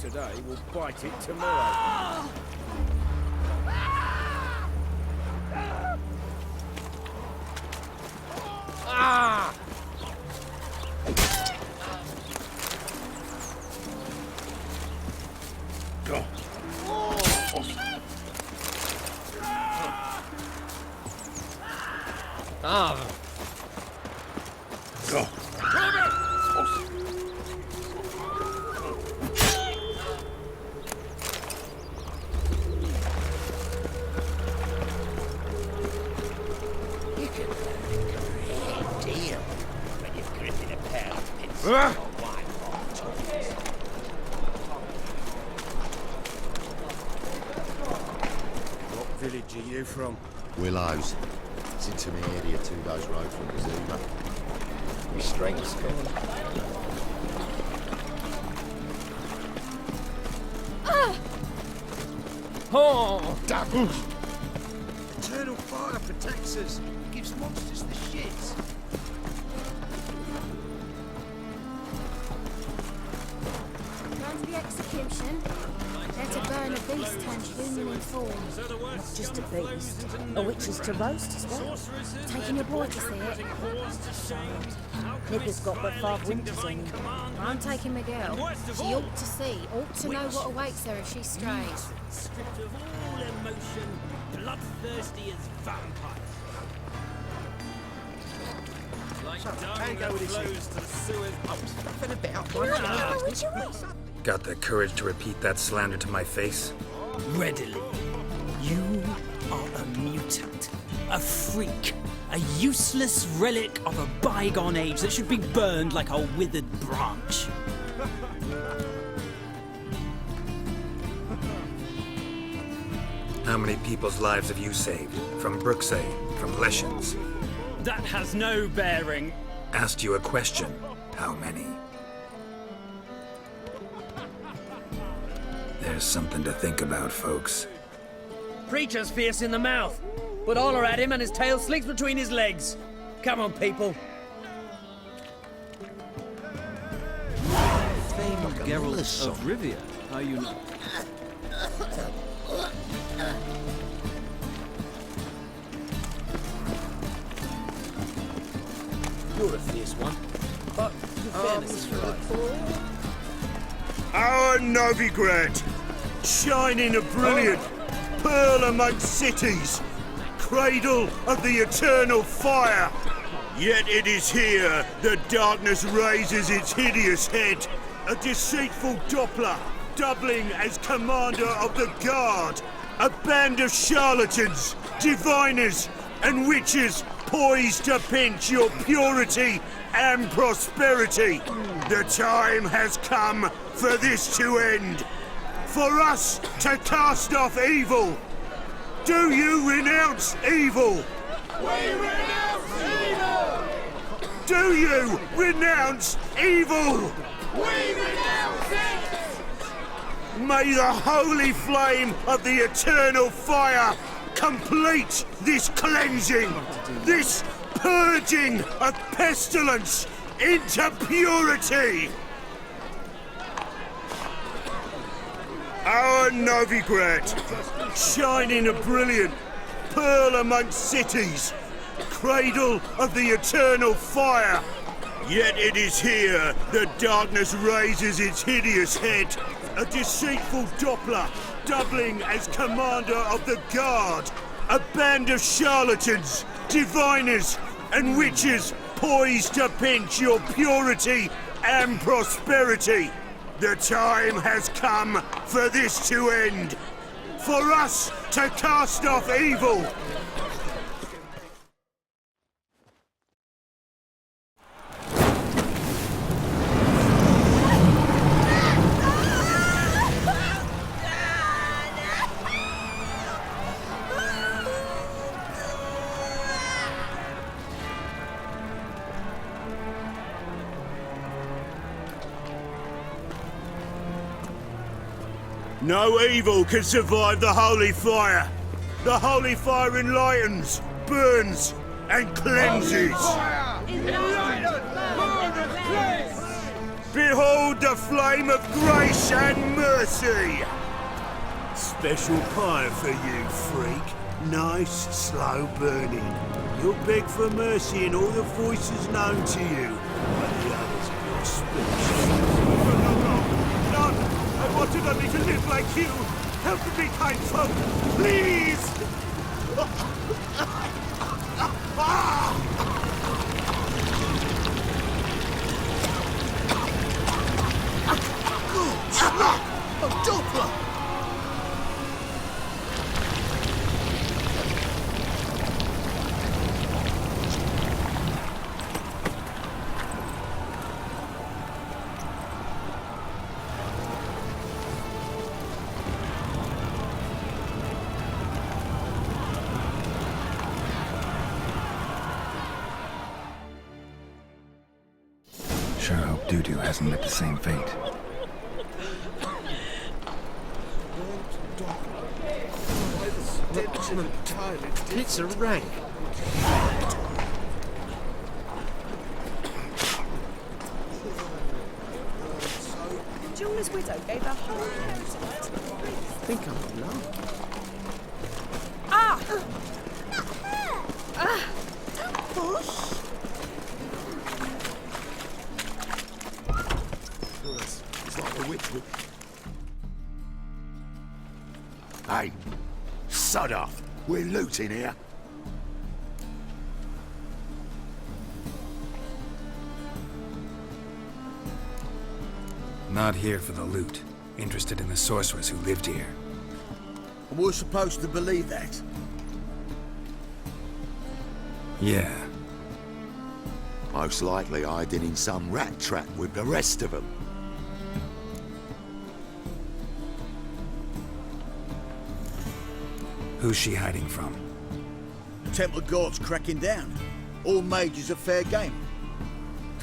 today will bite it tomorrow. Ah! Go. Ah! Go. What village are you from? Willows. It's into my area 2 days' road from the Zuma. We strangers covered. Oh! Double! Eternal fire protects us. Gives monsters the shits. Going to the execution. They're to burn a beast turned human in form. Not just a beast. A witch is to roast as well. Taking your boy to see it. Nigger's got but 5 winters on him. I'm taking my girl. She ought to see, ought to know what awaits her if she strays. Stripped of all emotion, bloodthirsty as vampires. Like dung that flows to the sewers. Got the courage to repeat that slander to my face? Readily. You are a mutant, a freak, a useless relic of a bygone age that should be burned like a withered branch. How many people's lives have you saved? From Brooksay, from Leshens? That has no bearing. Asked you a question. How many? There's something to think about, folks. Preacher's fierce in the mouth, but holler at him and his tail slinks between his legs. Come on, people. Famed Geralt of Rivia, are you not? You're a fierce one, but your fairness is right. Our Novigrad, shining a brilliant pearl amongst cities, cradle of the eternal fire. Yet it is here that darkness raises its hideous head, a deceitful Doppler, doubling as commander of the guard, a band of charlatans, diviners, and witches poised to pinch your purity and prosperity. The time has come for this to end, for us to cast off evil. Do you renounce evil? We renounce evil! Do you renounce evil? We renounce it! May the holy flame of the eternal fire complete this cleansing, this purging of pestilence into purity. Our Novigrad, shining a brilliant pearl amongst cities, cradle of the eternal fire. Yet it is here that darkness raises its hideous head, a deceitful Doppler, doubling as commander of the guard, a band of charlatans, diviners, and witches poised to pinch your purity and prosperity. The time has come for this to end, for us to cast off evil. No evil can survive the holy fire. The holy fire enlightens, burns, and cleanses. Behold the flame of grace and mercy! Special pie for you, freak. Nice, slow burning. You'll beg for mercy in all the voices known to you, but the others will speak. None! I wanted only to live like you! Help me, kind folk! Please! A Doppler! Sure hope Doo-Doo hasn't met the same fate. It's a rank. Julia's widow gave her whole inheritance. I think I'm alone. Ah! It's like a witch. Hey, sod off. We're looting here. Not here for the loot. Interested in the sorceress who lived here. And we're supposed to believe that. Yeah. Most likely hiding in some rat trap with the rest of them. Who's she hiding from? Temple guards cracking down. All mages are fair game.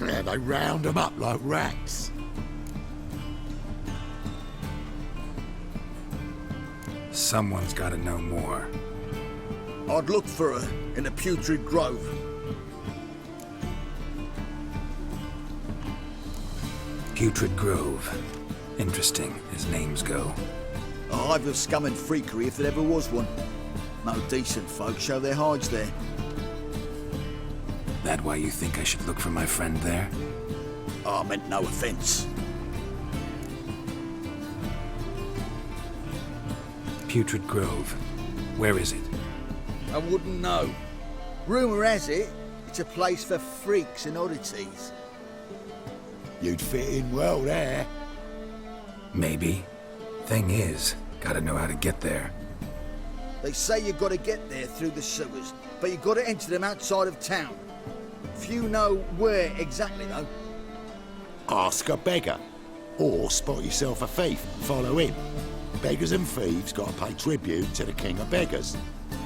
Yeah, they round them up like rats. Someone's gotta know more. I'd look for her in the Putrid Grove. Putrid Grove. Interesting, as names go. A hive of scum and freakery if there ever was one. No decent folk show their hides there. That why you think I should look for my friend there? I meant no offence. Putrid Grove. Where is it? I wouldn't know. Rumour has it, it's a place for freaks and oddities. You'd fit in well there. Maybe. Thing is, gotta know how to get there. They say you gotta get there through the sewers, but you gotta enter them outside of town. Few know where exactly, though. Ask a beggar. Or spot yourself a thief and follow him. Beggars and thieves gotta pay tribute to the king of beggars.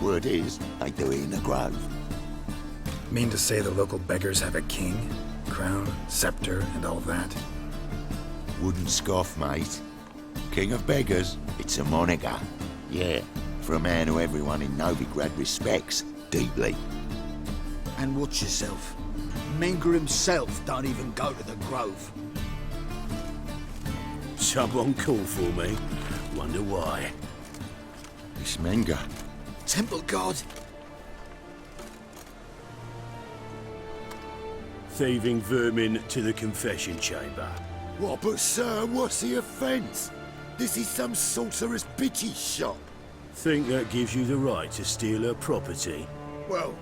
Word is, they do it in the grove. Mean to say the local beggars have a king? Crown, scepter, and all that? Wouldn't scoff, mate. King of beggars, it's a moniker. Yeah, for a man who everyone in Novigrad respects deeply. And watch yourself. Menga himself don't even go to the grove. Someone called for me. Wonder why. It's Menga. Temple guard. Thieving vermin to the confession chamber. What, but sir, what's the offence? This is some sorcerer's bitch's shop. Think that gives you the right to steal her property? Well,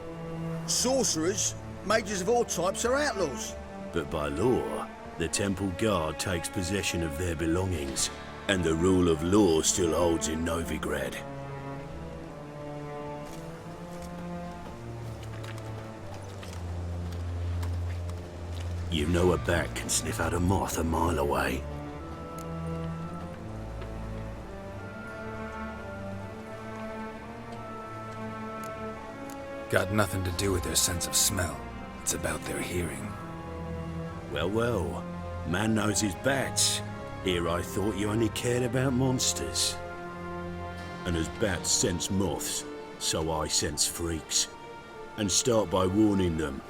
sorcerers, mages of all types are outlaws. But by law, the temple guard takes possession of their belongings, and the rule of law still holds in Novigrad. You know a bat can sniff out a moth a mile away. Got nothing to do with their sense of smell. It's about their hearing. Well, well. Man knows his bats. Here I thought you only cared about monsters. And as bats sense moths, so I sense freaks. And start by warning them.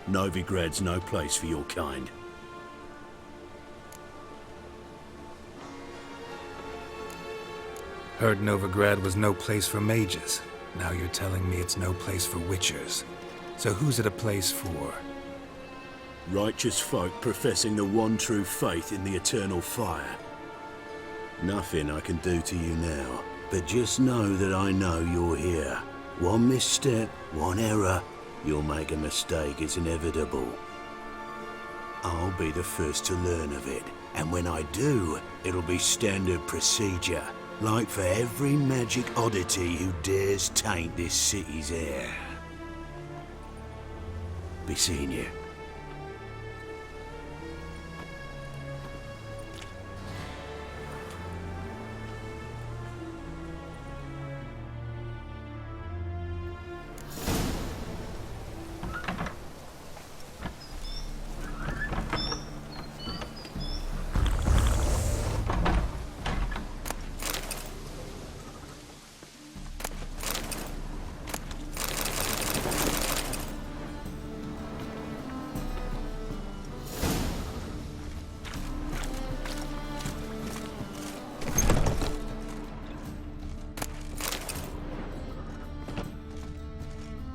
Novigrad's no place for your kind. Heard Novigrad was no place for mages. Now you're telling me it's no place for witchers. So who's it a place for? Righteous folk professing the one true faith in the eternal fire. Nothing I can do to you now, but just know that I know you're here. One misstep, one error, you'll make a mistake, it's inevitable. I'll be the first to learn of it, and when I do, it'll be standard procedure, like for every magic oddity who dares taint this city's air. Be seeing you.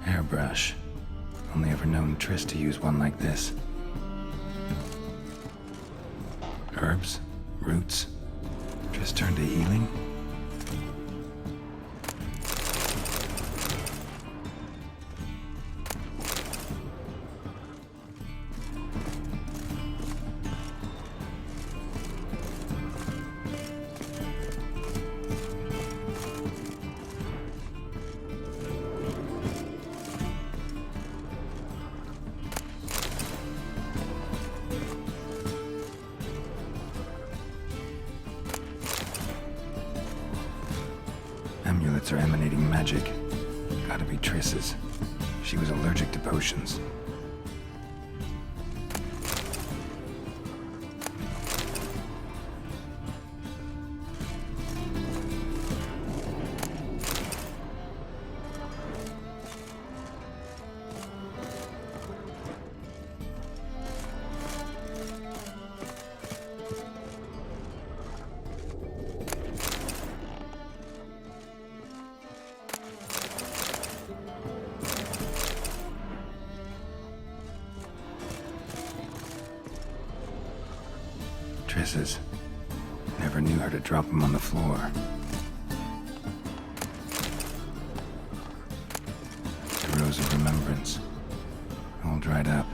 Hairbrush. Only ever known Triss to use one like this. Herbs? Roots? Triss turned to healing? Amulets are emanating magic. Gotta be Triss's. She was allergic to potions. Triss's. Never knew her to drop them on the floor. The rose of remembrance. All dried up.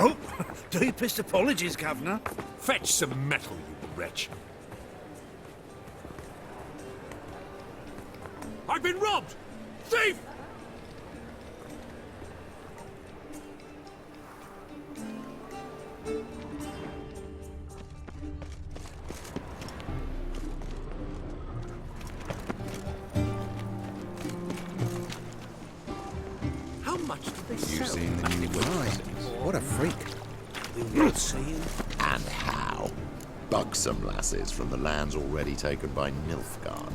Oh, deepest apologies, Governor. Fetch some metal, you wretch. I've been robbed! Thief! How much did they sell? You've seen the new guy. What a freak. We will see him. And how? Buxom lasses from the lands already taken by Nilfgaard.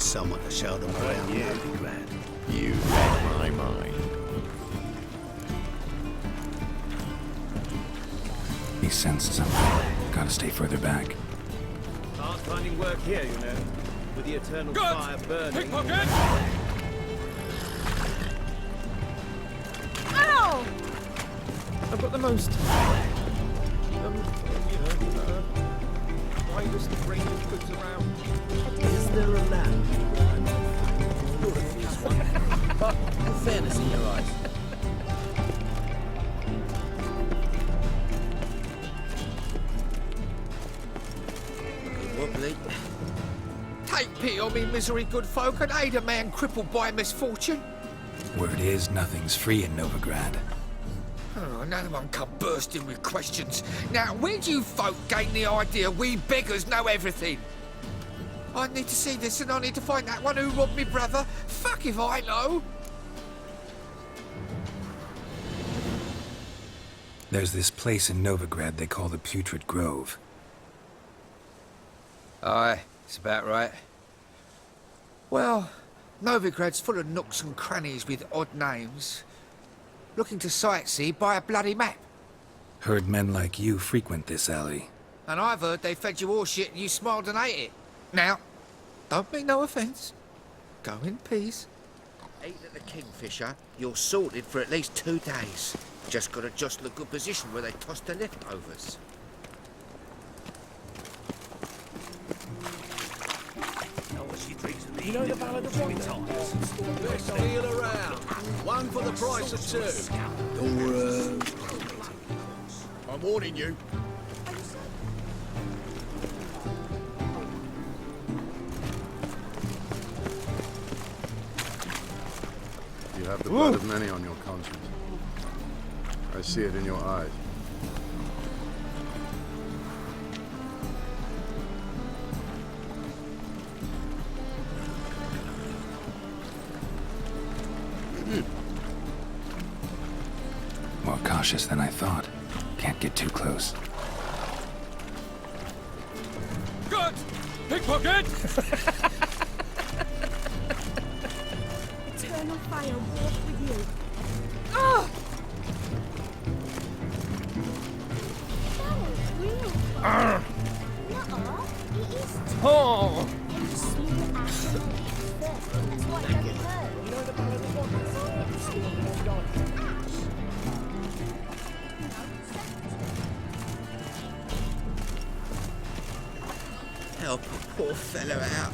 someone to show them around Novigrad. You read my mind. He sensed something. Gotta stay further back. Hard finding work here, you know. With the eternal fire burning. Pickpocket! Ow! I've got the most, widest range of goods around. Is there a lamp? You're a fierce one. But with fairness in your eyes. Wobbly. Take pity on me, misery, good folk, and aid a man crippled by misfortune. Word is, nothing's free in Novigrad. Oh, another one come bursting with questions. Now, where do you folk gain the idea we beggars know everything? I need to see this and I need to find that one who robbed me brother. Fuck if I know. There's this place in Novigrad they call the Putrid Grove. Aye, it's about right. Well, Novigrad's full of nooks and crannies with odd names. Looking to sightsee, buy a bloody map. Heard men like you frequent this alley. And I've heard they fed you horse shit and you smiled and ate it. Now, don't mean no offence. Go in peace. Eat at the Kingfisher, you're sorted for at least 2 days. Just gotta jostle a good position where they toss the leftovers. You know the Ballad of Wonder? Best deal around. One for the price of 2. I'm warning you. You have the blood of many on your conscience. I see it in your eyes. More cautious than I thought. Can't get too close. Good! Pickpocket! Eternal fire walk with you. Oh! Oh! Help a poor fellow out.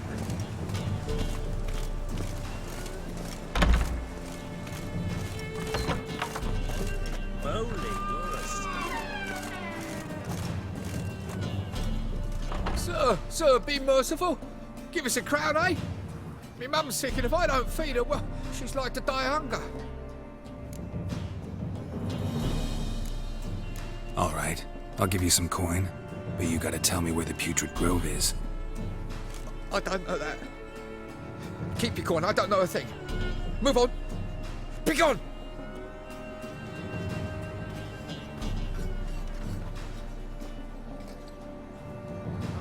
Sir, be merciful. Give us a crown, eh? Me mum's sick, and if I don't feed her, well, she's like to die of hunger. All right, I'll give you some coin, but you gotta tell me where the Putrid Grove is. I don't know that. Keep your coin, I don't know a thing. Move on. Be gone!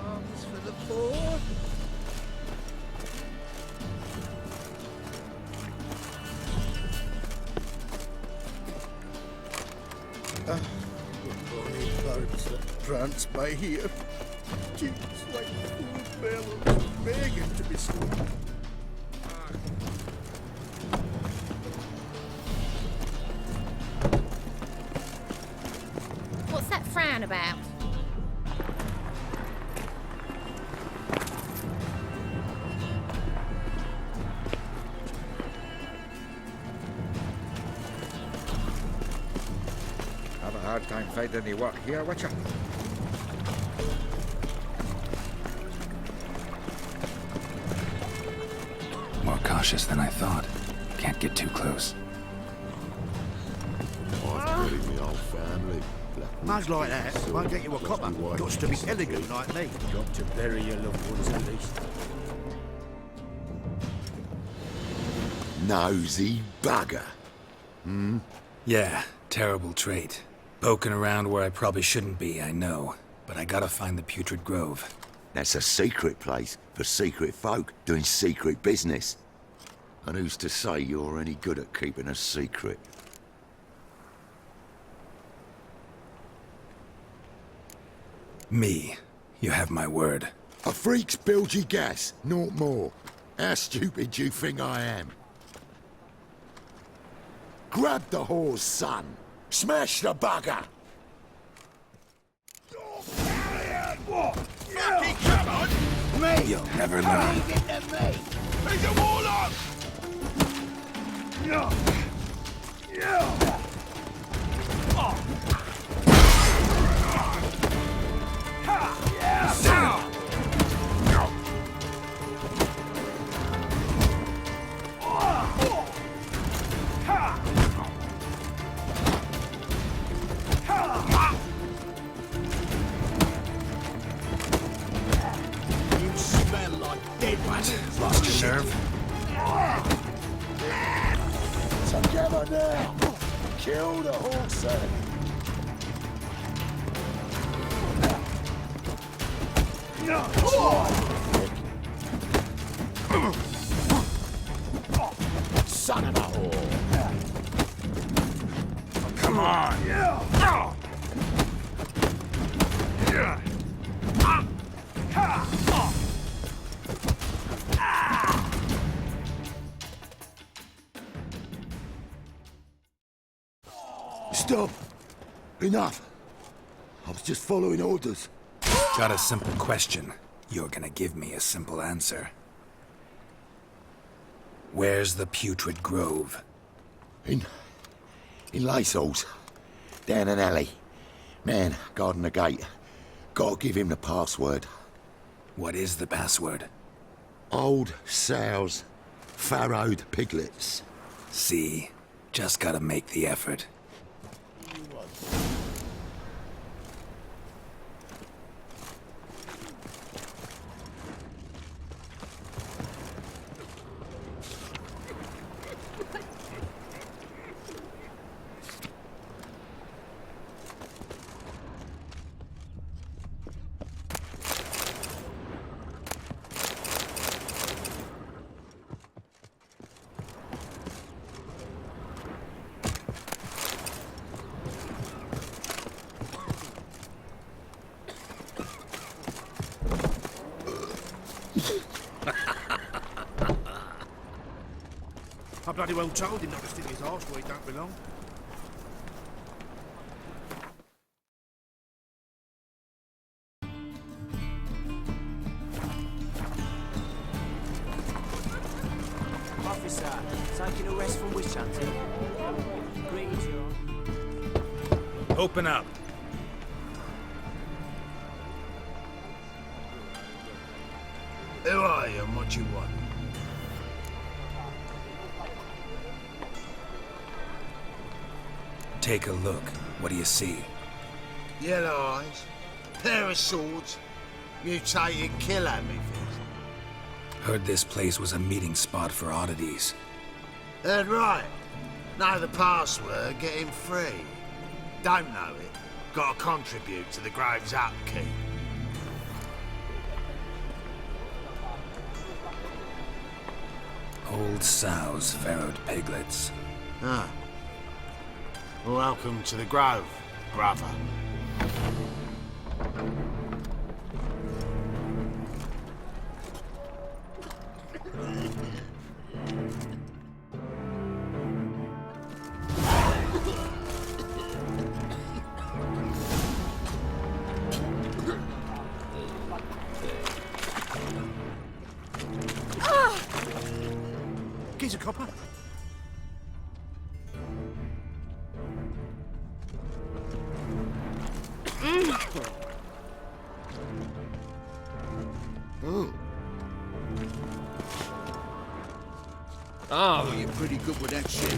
Arms for the poor. Bonny birds that prance by here. Cheeks like poor bellows, begging to be sworn. What's that frown about? Have a hard time finding any work here, watcha? More cautious than I thought. Can't get too close. I've buried me old family. Mugs like that won't get you a copper. Got to be elegant like me. Got to bury your loved ones at least. Nosy bugger. Yeah, terrible trait. Poking around where I probably shouldn't be, I know. But I gotta find the Putrid Grove. That's a secret place for secret folk doing secret business. And who's to say you're any good at keeping a secret? Me. You have my word. A freak's bilgy gas, naught more. How stupid do you think I am? Grab the whore's son. Smash the bugger! Fucking come on! Me! You'll never learn. Leave it to me! He's a warlock! You smell like dead What? Lost your nerve? Together now! Kill the horse! Son of a whore! Come on! Stop! Enough! I was just following orders. Got a simple question. You're gonna give me a simple answer. Where's the putrid grove? In Lysol's. Down an alley. Man, guarding the gate. Gotta give him the password. What is the password? Old sows. Farrowed piglets. See? Just gotta make the effort. I bloody well told him not to stick his arse where he don't belong. Officer, taking a rest from witch hunting. Greetings, Your Honor. Open up. Who are you and what do you want? Take a look. What do you see? Yellow eyes, pair of swords, mutated killer me things. Heard this place was a meeting spot for oddities. Heard right. Know the password, get him free. Don't know it, gotta contribute to the grove's upkeep. Old sows, farrowed piglets. Ah. Welcome to the grove, brother. He's a copper. Oh, you're pretty good with that shit.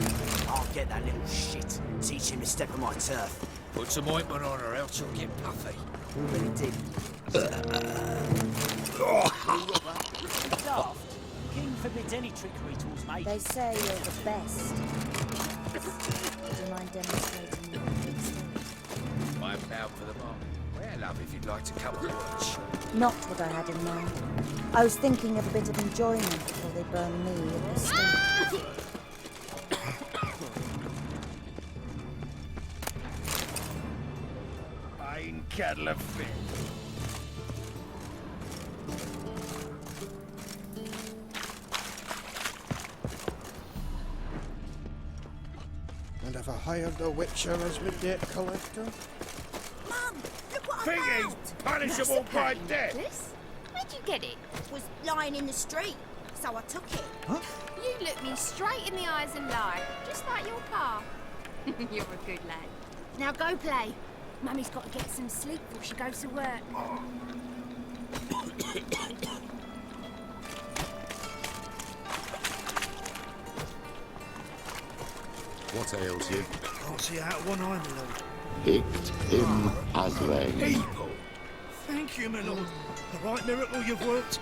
I'll get that little shit. Teach him to step on my turf. Put some ointment on her, else she'll get puffy. Already did. Daft. King forbids any trickery towards me. They say you're the best. Do you mind demonstrating your big skills? I'm down for the mark. Fair love if you'd like to come and watch. Not what I had in mind. I was thinking of a bit of enjoyment before they burn me at the stake. Fine kettle of fish. And have I hired the Witcher as my debt collector? Mum, look what I Think found! he's punishable by death. This? Where'd you get it? It was lying in the street, so I took it. You look me straight in the eyes and lie, just like your pa. You're a good lad. Now go play. Mummy's got to get some sleep before she goes to work. What ails you? Can't see out one eye, my lord. Picked him as rain. People! Thank you, my lord. The right miracle you've worked,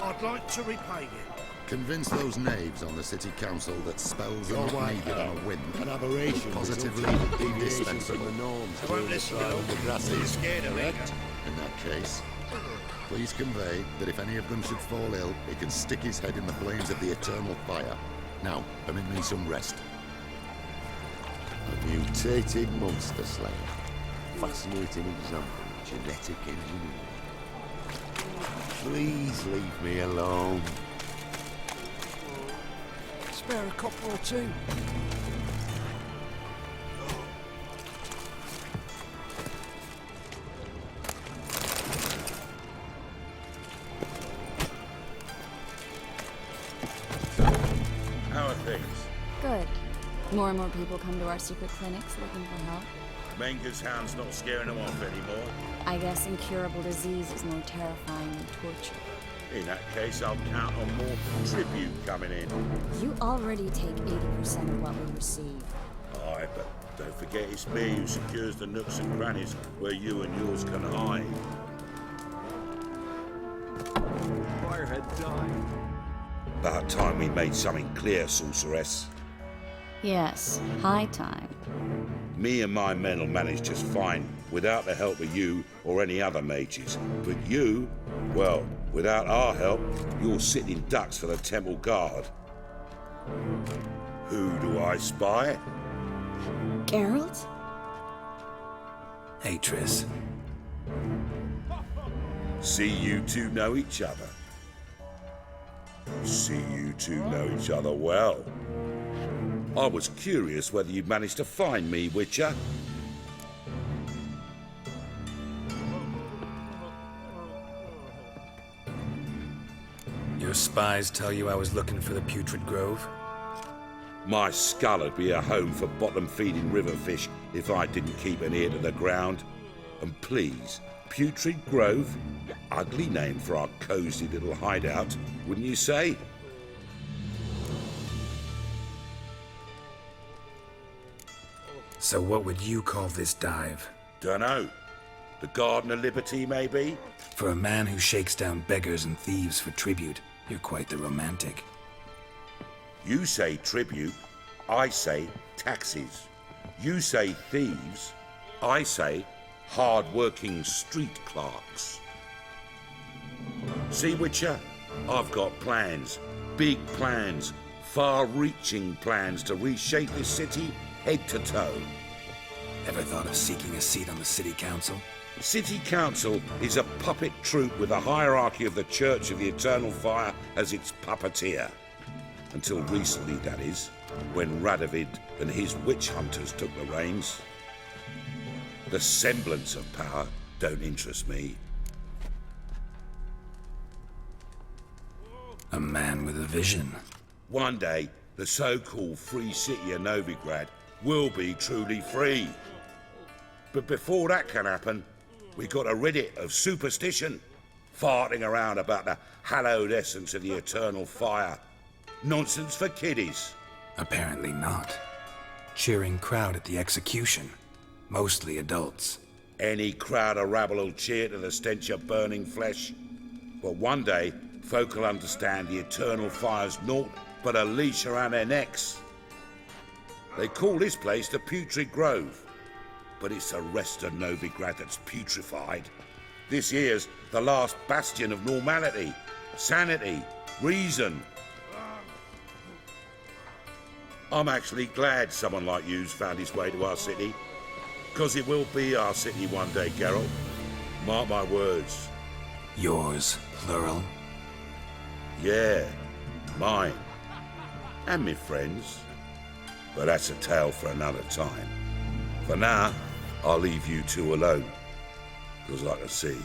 I'd like to repay you. Convince those knaves on the city council that spells are Go not away. needed on a whim. An aberration. Positively indispensable. I won't listen to them. You're scared of it. In that case, please convey that if any of them should fall ill, he can stick his head in the flames of the eternal fire. Now, permit me some rest. A mutated monster slayer. Fascinating example of genetic engineering. Please leave me alone. Spare a copper or two. How are things? Good. More and more people come to our secret clinics looking for help. Menga's hound's not scaring them off anymore. I guess incurable disease is more terrifying than torture. In that case, I'll count on more tribute coming in. You already take 80% of what we receive. Aye, but don't forget it's me who secures the nooks and crannies where you and yours can hide. Firehead died. About time we made something clear, sorceress. Yes, high time. Me and my men will manage just fine without the help of you or any other mages. But you, well, without our help, you're sitting ducks for the temple guard. Who do I spy? Geralt? Hey, Triss. See you two know each other. See you two know each other well. I was curious whether you'd managed to find me, Witcher. Your spies tell you I was looking for the Putrid Grove? My skull would be a home for bottom-feeding river fish if I didn't keep an ear to the ground. And please, Putrid Grove? Ugly name for our cosy little hideout, wouldn't you say? So what would you call this dive? Dunno. The Garden of Liberty, maybe? For a man who shakes down beggars and thieves for tribute, you're quite the romantic. You say tribute, I say taxes. You say thieves, I say hard-working street clerks. See, Witcher, I've got plans, big plans, far-reaching plans to reshape this city head to toe. Ever thought of seeking a seat on the city council? City Council is a puppet troupe with the hierarchy of the Church of the Eternal Fire as its puppeteer. Until recently, that is, when Radovid and his witch hunters took the reins. The semblance of power don't interest me. A man with a vision. One day, the so-called free city of Novigrad will be truly free. But before that can happen, we got to rid it of superstition, farting around about the hallowed essence of the eternal fire. Nonsense for kiddies. Apparently not. Cheering crowd at the execution. Mostly adults. Any crowd of rabble will cheer to the stench of burning flesh. But one day, folk will understand the eternal fire's naught but a leash around their necks. They call this place the Putrid Grove. but it's the rest of Novigrad that's putrefied. This here's the last bastion of normality, sanity, reason. I'm actually glad someone like you's found his way to our city, because it will be our city one day, Geralt. Mark my words. Yours, plural? Yeah, mine. And me friends. But that's a tale for another time. For now, I'll leave you two alone. Because I can see,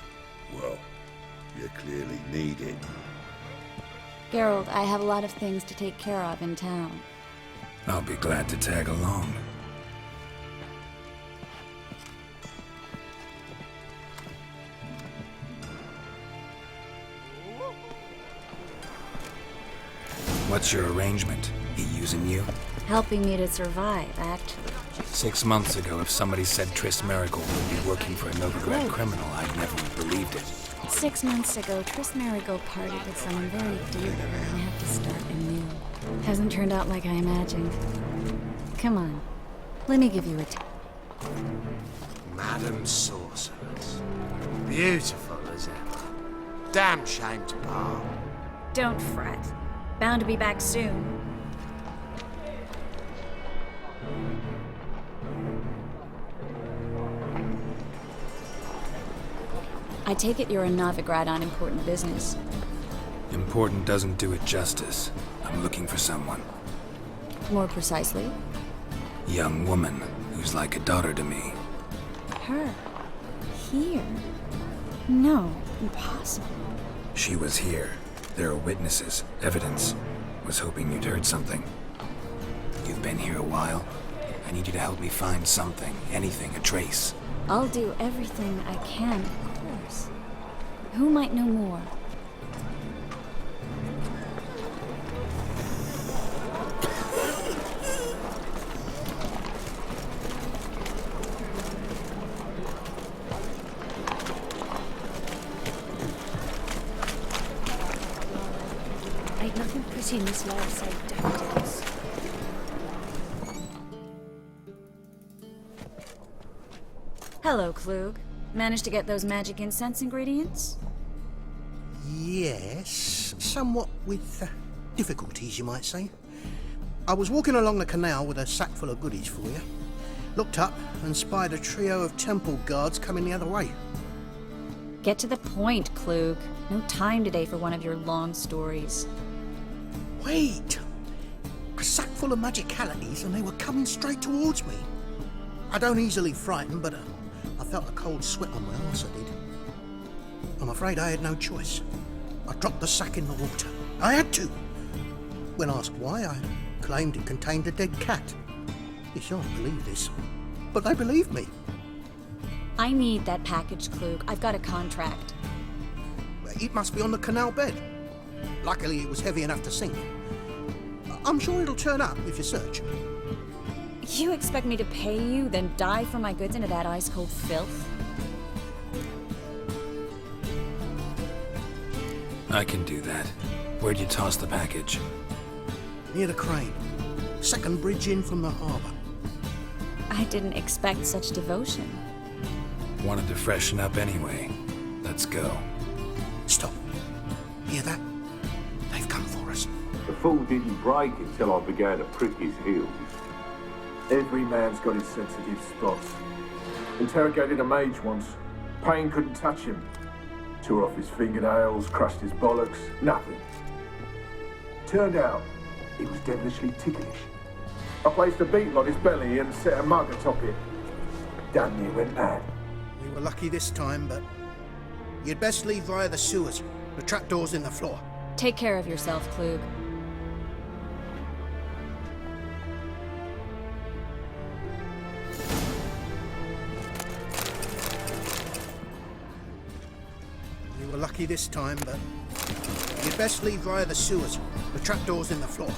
well, you clearly need it. Geralt, I have a lot of things to take care of in town. I'll be glad to tag along. What's your arrangement? He using you? Helping me to survive, actually. 6 months ago, if somebody said Triss Marigold would be working for a Novigrad criminal, I'd never have believed it. 6 months ago, Triss Marigold parted with someone very dear to her and had to start anew. Hasn't turned out like I imagined. Come on, let me give you a Madam Sorceress. Beautiful as ever. Damn shame to part. Don't fret. Bound to be back soon. I take it you're in Novigrad on important business. Important doesn't do it justice. I'm looking for someone. More precisely? Young woman who's like a daughter to me. Her? Here? No, impossible. She was here. There are witnesses, evidence. Was hoping you'd heard something. You've been here a while. I need you to help me find something, anything, a trace. I'll do everything I can, of course. Who might know more? Ain't nothing pretty in this life save daffodils. Hello, Klug. Managed to get those magic incense ingredients? Yes, somewhat with difficulties, you might say. I was walking along the canal with a sack full of goodies for you. Looked up and spied a trio of temple guards coming the other way. Get to the point, Klug. No time today for one of your long stories. Wait! A sack full of magicalities and they were coming straight towards me. I don't easily frighten, but I felt a cold sweat on my arse, I did. I'm afraid I had no choice. I dropped the sack in the water. I had to. When asked why, I claimed it contained a dead cat. You shan't believe this, but they believed me. I need that package, Klug. I've got a contract. It must be on the canal bed. Luckily, it was heavy enough to sink. I'm sure it'll turn up if you search. You expect me to pay you, then dive for my goods into that ice-cold filth? I can do that. Where'd you toss the package? Near the crane. Second bridge in from the harbour. I didn't expect such devotion. Wanted to freshen up anyway. Let's go. Stop. Hear that? They've come for us. The fall didn't break until I began to prick his heels. Every man's got his sensitive spots. Interrogated a mage once. Pain couldn't touch him. Tore off his fingernails, crushed his bollocks, nothing. Turned out, he was devilishly ticklish. I placed a beetle on his belly and set a mug atop it. Damn near went mad. We were lucky this time, but you'd best leave via the sewers. The trapdoor's in the floor. Take care of yourself, Klug. We were lucky this time, but you'd best leave via the sewers. The trapdoor's in the floor.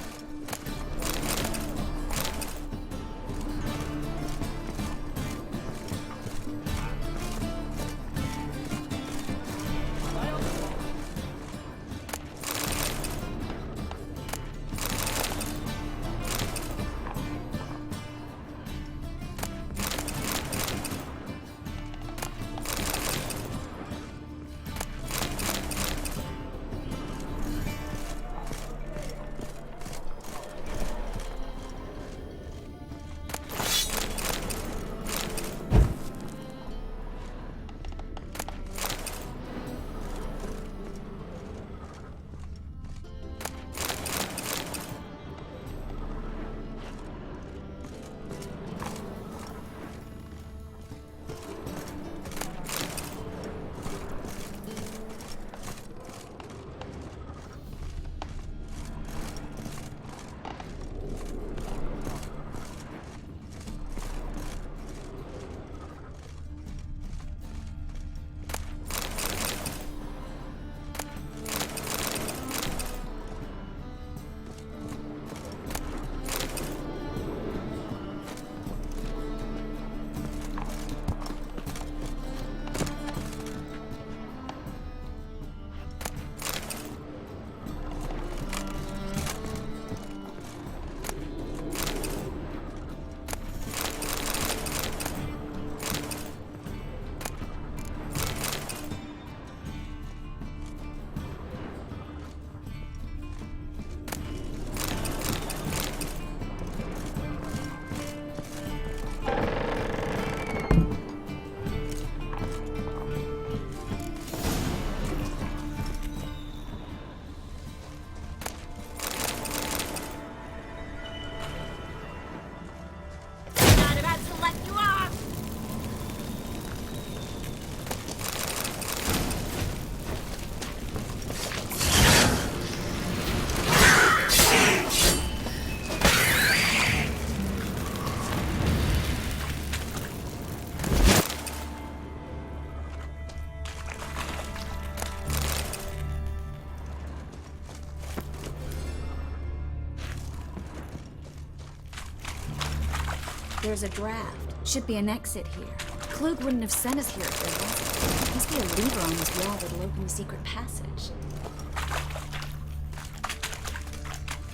There's a draft. Should be an exit here. Klug wouldn't have sent us here if there wasn't. Must be a lever on this wall that'll open the secret passage.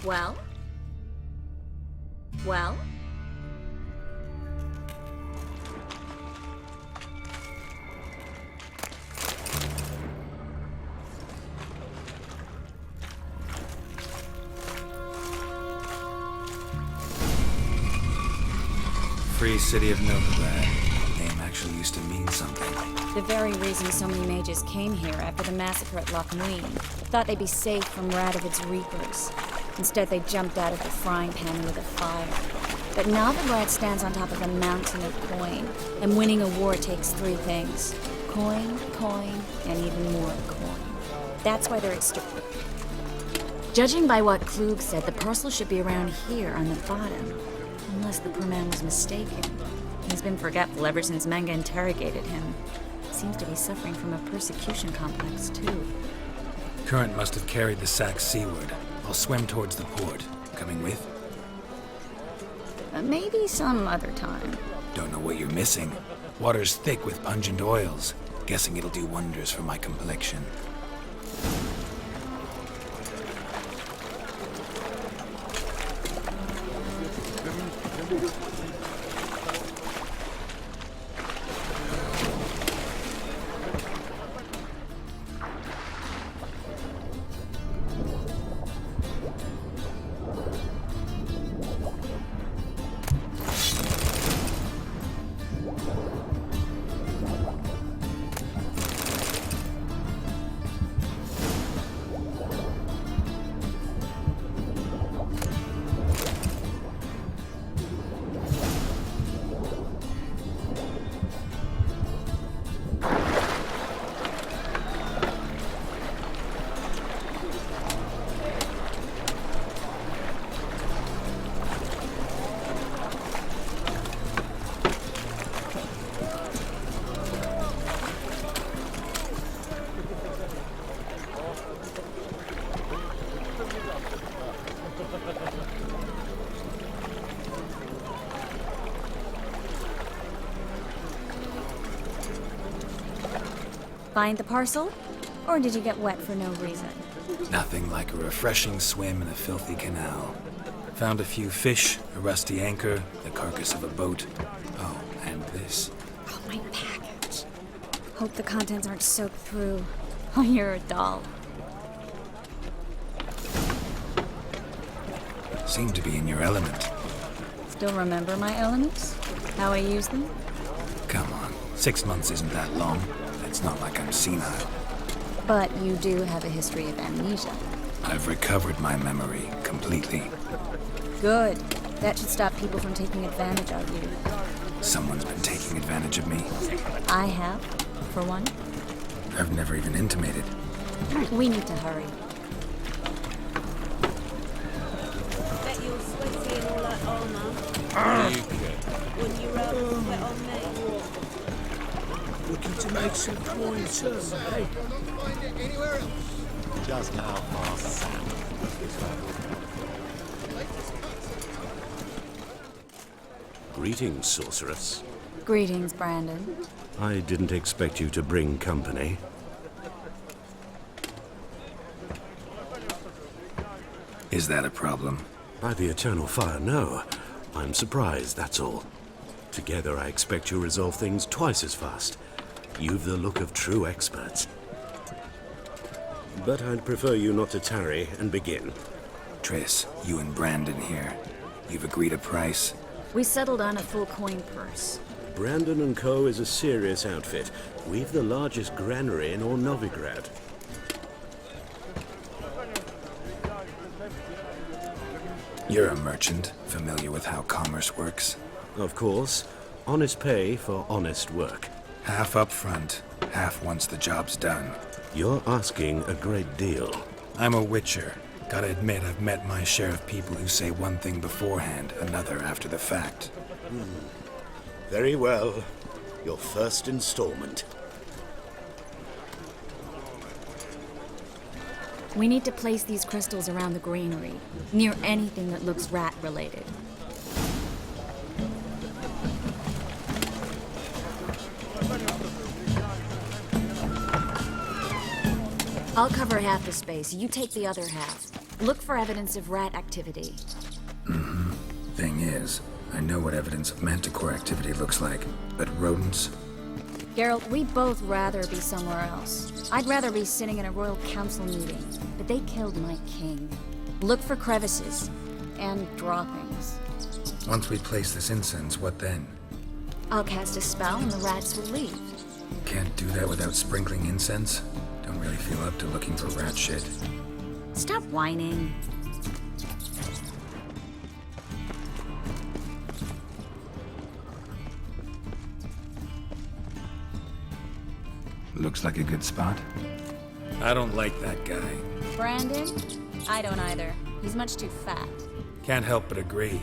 Well? Well? Free city of Novigrad. Name actually used to mean something. The very reason so many mages came here after the massacre at Lochmuin. Thought they'd be safe from Radovid's reapers. Instead, they jumped out of the frying pan into the fire. But Novigrad stands on top of a mountain of coin, and winning a war takes three things. Coin, coin, and even more coin. That's why they're extorted. Judging by what Klug said, the parcel should be around here on the bottom. Unless the poor man was mistaken. He's been forgetful ever since Manga interrogated him. Seems to be suffering from a persecution complex, too. Current must have carried the sack seaward. I'll swim towards the port. Coming with? Maybe some other time. Don't know what you're missing. Water's thick with pungent oils. Guessing it'll do wonders for my complexion. Find the parcel? Or did you get wet for no reason? Nothing like a refreshing swim in a filthy canal. Found a few fish, a rusty anchor, the carcass of a boat. Oh, and this. Oh, my package. Hope the contents aren't soaked through. Oh, you're a doll. Seem to be in your element. Still remember my elements? How I use them? Come on, 6 months isn't that long. It's not like I'm senile. But you do have a history of amnesia. I've recovered my memory completely. Good. That should stop people from taking advantage of you. Someone's been taking advantage of me. I have, for one. I've never even intimated. We need to hurry. Bet you're sweaty in all that armor. Wouldn't you rather sweat on me? Looking to make some coin too, eh? Just how far Sam. Greetings, sorceress. Greetings, Brandon. I didn't expect you to bring company. Is that a problem? By the eternal fire, no. I'm surprised, that's all. Together, I expect you resolve things twice as fast. You've the look of true experts. But I'd prefer you not to tarry and begin. Triss, you and Brandon here. You've agreed a price? We settled on a full coin purse. Brandon & Co. is a serious outfit. We've the largest granary in all Novigrad. You're a merchant, familiar with how commerce works? Of course. Honest pay for honest work. Half up front, half once the job's done. You're asking a great deal. I'm a witcher. Gotta admit, I've met my share of people who say one thing beforehand, another after the fact. Very well. Your first installment. We need to place these crystals around the granary, near anything that looks rat-related. I'll cover half the space. You take the other half. Look for evidence of rat activity. Mm-hmm. Thing is, I know what evidence of manticore activity looks like, but rodents? Geralt, we'd both rather be somewhere else. I'd rather be sitting in a royal council meeting, but they killed my king. Look for crevices and droppings. Once we place this incense, what then? I'll cast a spell and the rats will leave. Can't do that without sprinkling incense? Don't really feel up to looking for rat shit. Stop whining. Looks like a good spot. I don't like that guy. Brandon? I don't either. He's much too fat. Can't help but agree.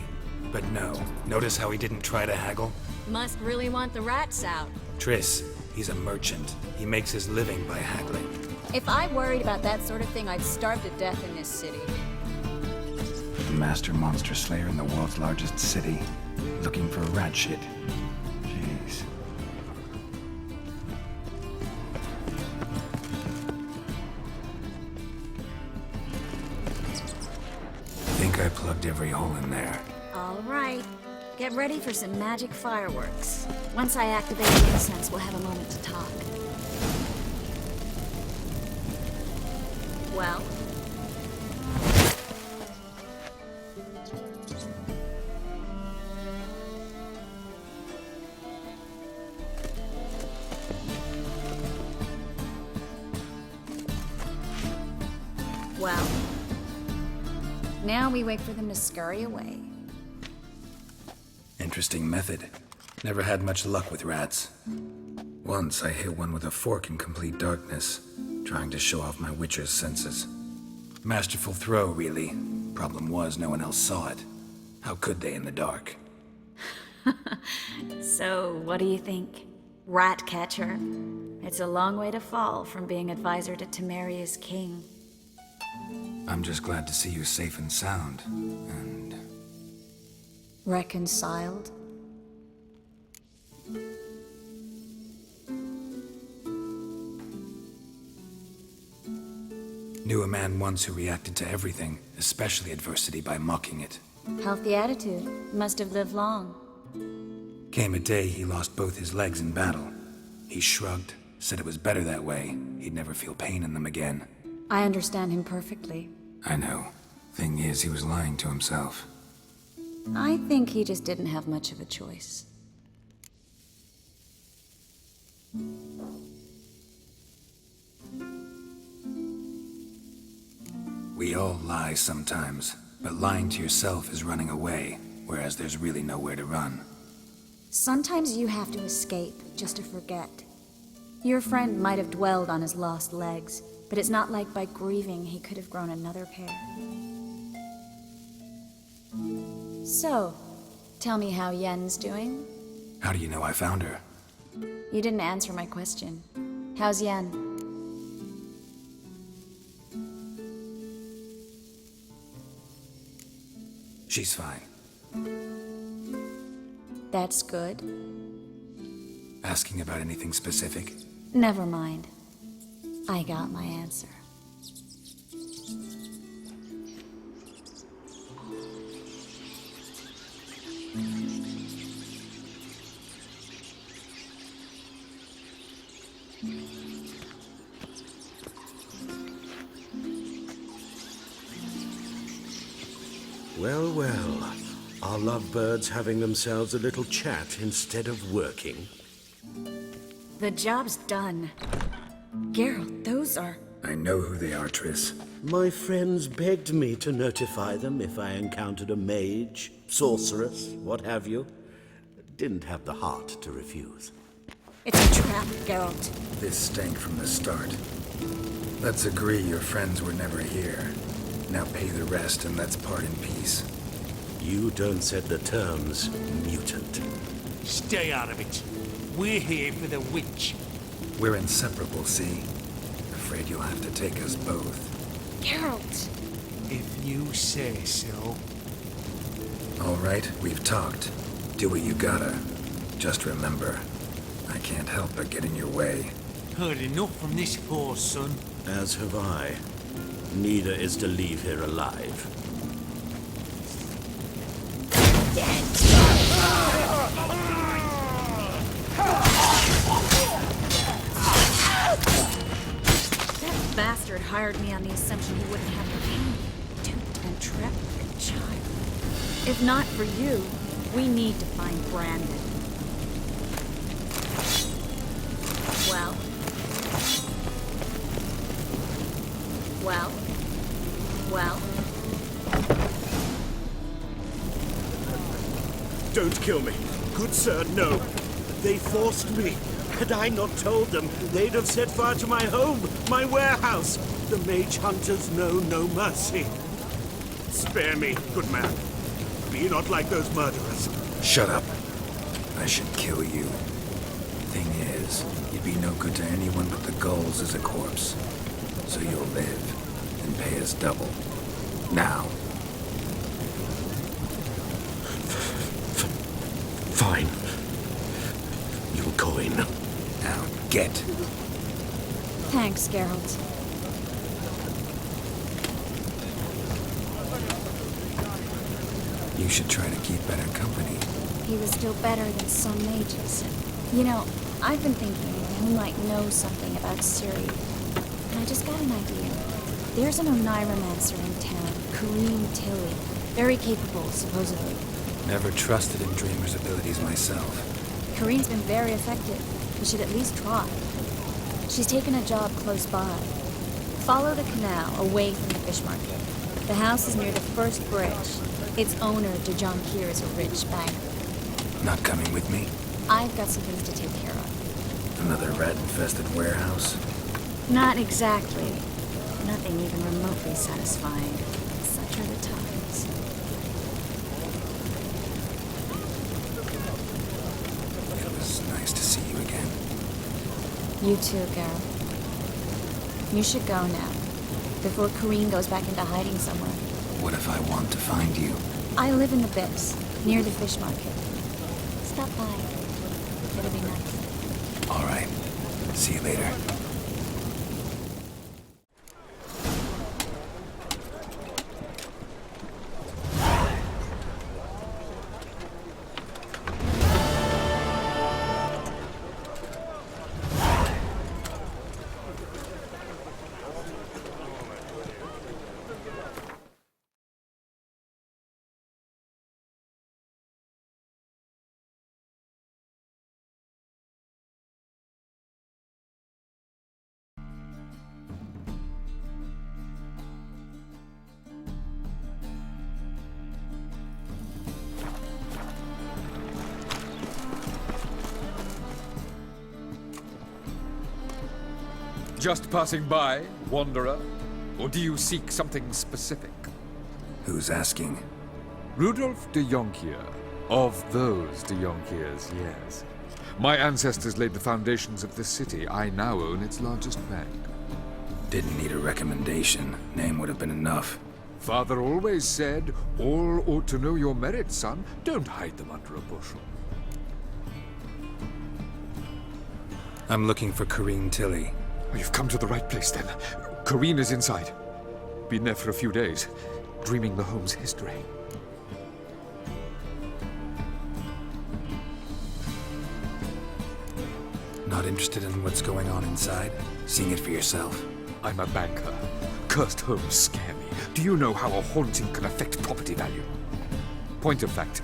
But no. Notice how he didn't try to haggle? Must really want the rats out. Triss, he's a merchant. He makes his living by haggling. If I worried about that sort of thing, I'd starve to death in this city. The master monster slayer in the world's largest city. Looking for rat shit. Jeez. Think I plugged every hole in there. All right. Get ready for some magic fireworks. Once I activate the incense, we'll have a moment to talk. Well? Well? Now we wait for them to scurry away. Interesting method. Never had much luck with rats. Once I hit one with a fork in complete darkness, trying to show off my witcher's senses. Masterful throw, really. Problem was, no one else saw it. How could they in the dark? So, what do you think? Rat catcher? It's a long way to fall from being advisor to Temeria's king. I'm just glad to see you safe and sound, and... Reconciled? Knew a man once who reacted to everything, especially adversity, by mocking it. Healthy attitude. Must have lived long. Came a day he lost both his legs in battle. He shrugged, said it was better that way. He'd never feel pain in them again. I understand him perfectly. I know. Thing is, he was lying to himself. I think he just didn't have much of a choice. We all lie sometimes, but lying to yourself is running away, whereas there's really nowhere to run. Sometimes you have to escape, just to forget. Your friend might have dwelled on his lost legs, but it's not like by grieving he could have grown another pair. So, tell me how Yen's doing? How do you know I found her? You didn't answer my question. How's Yen? She's fine. That's good. Asking about anything specific? Never mind. I got my answer. Well, well. Are lovebirds having themselves a little chat instead of working? The job's done. Geralt, those are... I know who they are, Triss. My friends begged me to notify them if I encountered a mage, sorceress, what have you. Didn't have the heart to refuse. It's a trap, Geralt. This stank from the start. Let's agree your friends were never here. Now pay the rest and let's part in peace. You don't set the terms, mutant. Stay out of it. We're here for the witch. We're inseparable, see? Afraid you'll have to take us both. Geralt! If you say so. All right, we've talked. Do what you gotta. Just remember, I can't help but get in your way. heard enough from this poor son. As have I. Neither is to leave here alive. That bastard hired me on the assumption he wouldn't have to pay me. Duped and trapped like a child. If not for you, we need to find Brandon. Well? Well? Well? Don't kill me. Good sir, no. They forced me. Had I not told them, they'd have set fire to my home, my warehouse. The mage hunters know no mercy. Spare me, good man. Be not like those murderers. Shut up. I should kill you. Thing is, you'd be no good to anyone but the gulls as a corpse. So you'll live and pay us double. Now. Fine. Your coin. Now get. Thanks, Geralt. You should try to keep better company. He was still better than some mages. You know, I've been thinking he might know something about Ciri. And I just got an idea. There's an Oneiromancer in town, Kareem Tilly. Very capable, supposedly. Never trusted in Dreamer's abilities myself. Kareen's been very effective. We should at least try. She's taken a job close by. Follow the canal away from the fish market. The house is near the first bridge. Its owner, Dejonkir, is a rich banker. Not coming with me? I've got some things to take care of. Another rat-infested warehouse? Not exactly. Nothing even remotely satisfying. Such are the times. It was nice to see you again. You too, Geralt. You should go now, before Kareen goes back into hiding somewhere. What if I want to find you? I live in the Bips, near the fish market. Stop by. It'll be nice. All right. See you later. Just passing by, wanderer? Or do you seek something specific? Who's asking? Rudolf de Jonkir. Of those de Jonkirs, yes. My ancestors laid the foundations of this city. I now own its largest bank. Didn't need a recommendation. Name would have been enough. Father always said, all ought to know your merits, son. Don't hide them under a bushel. I'm looking for Kareem Tilly. Oh, you've come to the right place, then. Kareen is inside. Been there for a few days, dreaming the home's history. Not interested in what's going on inside? Seeing it for yourself. I'm a banker. Cursed homes scare me. Do you know how a haunting can affect property value? Point of fact,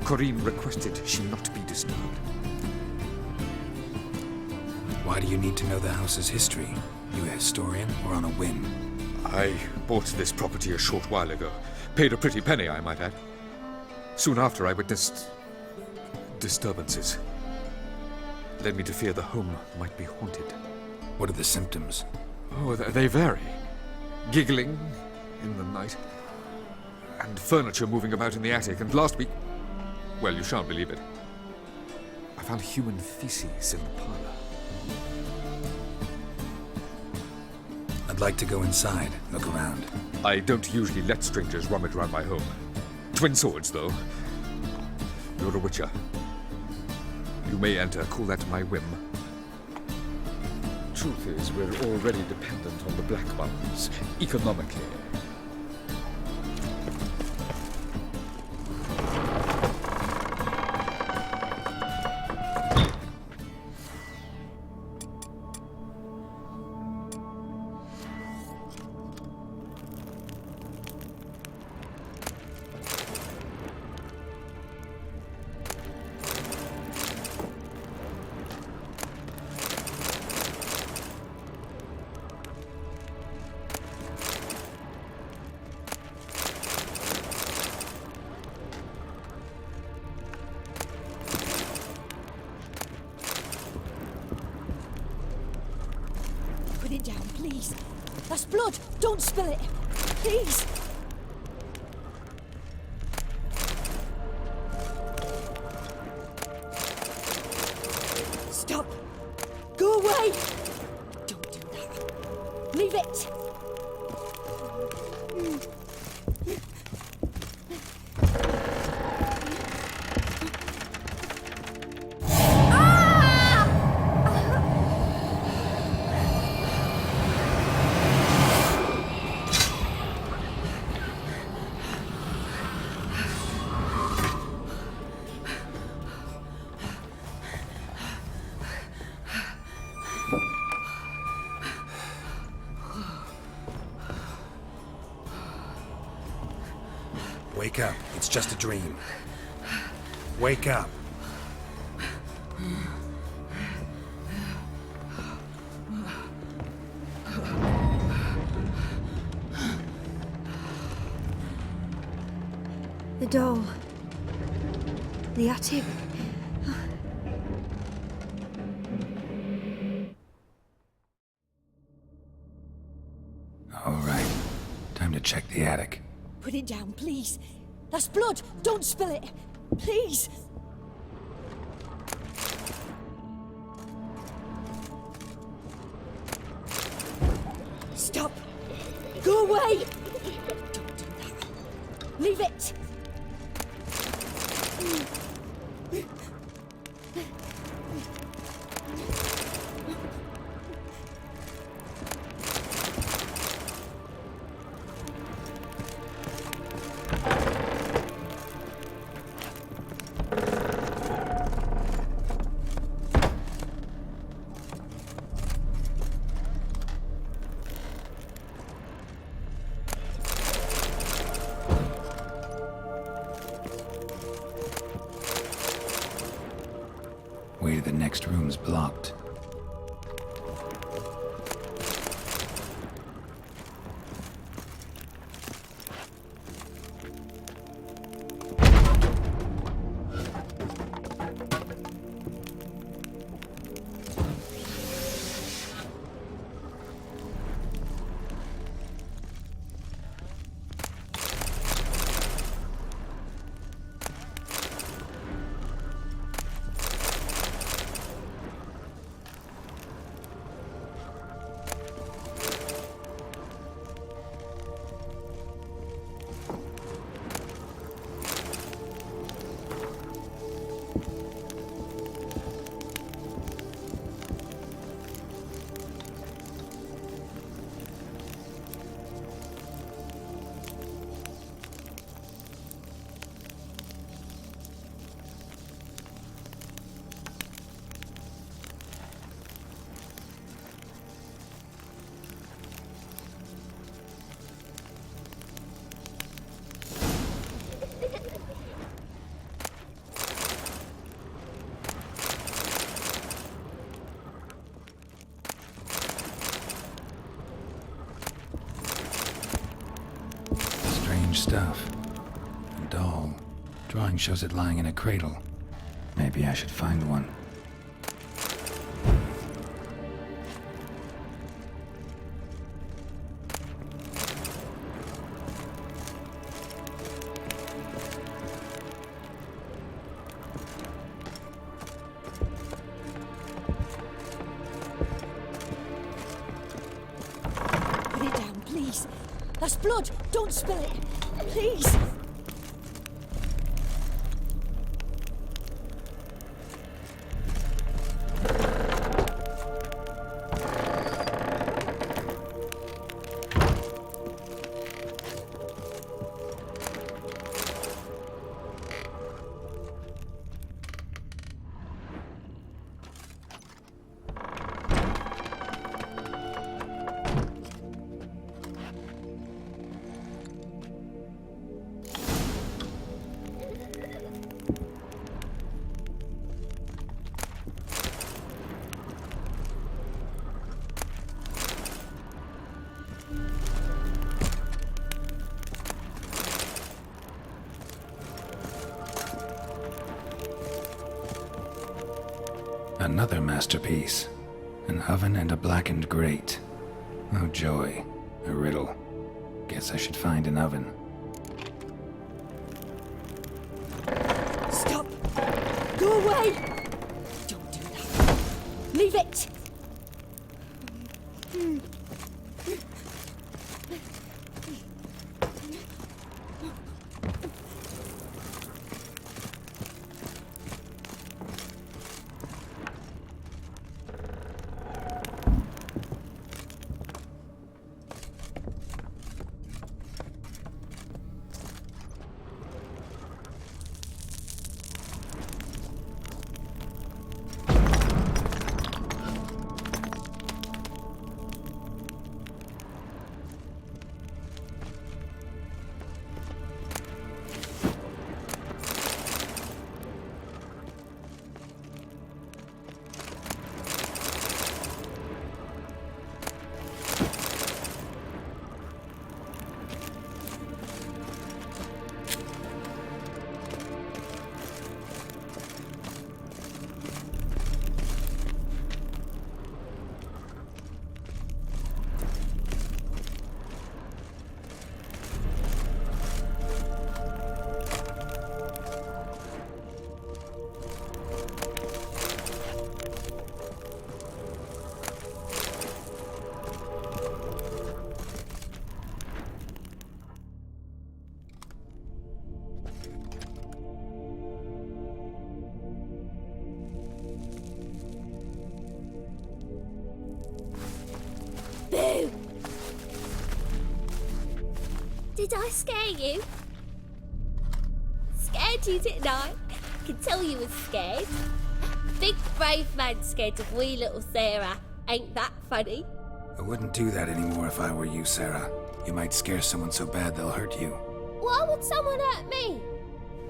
Kareen requested she not be disturbed. Why do you need to know the house's history? You a historian or on a whim? I bought this property a short while ago. Paid a pretty penny, I might add. Soon after, I witnessed disturbances. Led me to fear the home might be haunted. What are the symptoms? Oh, they vary. Giggling in the night, and furniture moving about in the attic, and last week, well, you shan't believe it, I found human feces in the parlor. I'd like to go inside, look around. I don't usually let strangers rummage around my home. Twin swords, though. You're a witcher. You may enter, call that my whim. truth is, we're already dependent on the Black Ones, economically. Put it down, please. That's blood. Don't spill it. Please. Stop. Go away. Don't do that. Leave it. Wake up. It's just a dream. Wake up. The doll. The attic. All right. Time to check the attic. Put it down, please. That's blood. Don't spill it. Please. Stop. Go away. Don't do that. Leave it. Way to the next room's blocked. Stuff. A doll. Drawing shows it lying in a cradle. Maybe I should find one. Put it down, please. That's blood. Don't spill it. Please. Another masterpiece. An oven and a blackened grate. Oh joy. A riddle. Guess I should find an oven. Stop! Go away! Don't do that. Leave it! Boo! Did I scare you? Scared you, didn't I? I can tell you was scared. Big brave man scared of wee little Sarah. Ain't that funny? I wouldn't do that anymore if I were you, Sarah. You might scare someone so bad they'll hurt you. Why would someone hurt me?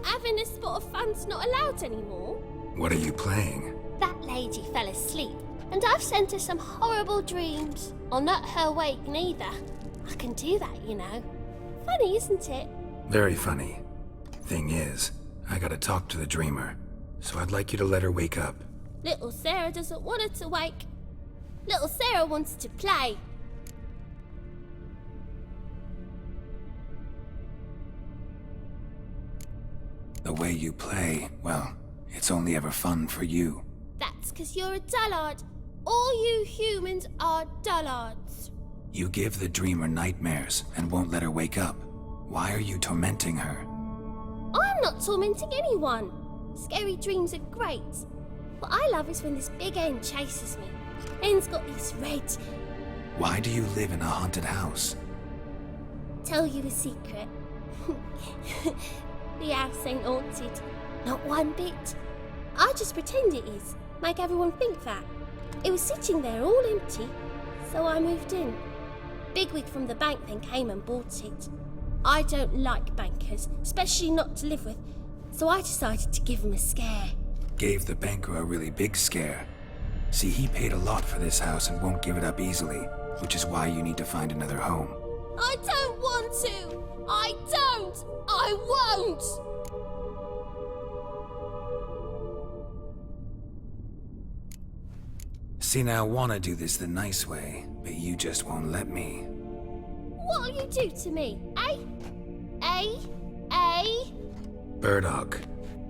Having a spot of fun's not allowed anymore. What are you playing? That lady fell asleep, and I've sent her some horrible dreams. I'll not her wake neither. I can do that, you know. Funny, isn't it? Very funny. Thing is, I gotta talk to the dreamer, so I'd like you to let her wake up. Little Sarah doesn't want her to wake. Little Sarah wants to play. The way you play, well, it's only ever fun for you. That's 'cause you're a dullard. All you humans are dullards. You give the dreamer nightmares and won't let her wake up. Why are you tormenting her? I'm not tormenting anyone. Scary dreams are great. What I love is when this big hen chases me. Hen's got these red... Why do you live in a haunted house? Tell you a secret. The house ain't haunted. Not one bit. I just pretend it is. Make everyone think that. It was sitting there all empty, so I moved in. Bigwig from the bank then came and bought it. I don't like bankers, especially not to live with, so I decided to give him a scare. Gave the banker a really big scare. See, he paid a lot for this house and won't give it up easily, which is why you need to find another home. I don't want to! I don't! I won't! See, now I want to do this the nice way, but you just won't let me. What'll you do to me, eh? Eh? Eh? Burdock.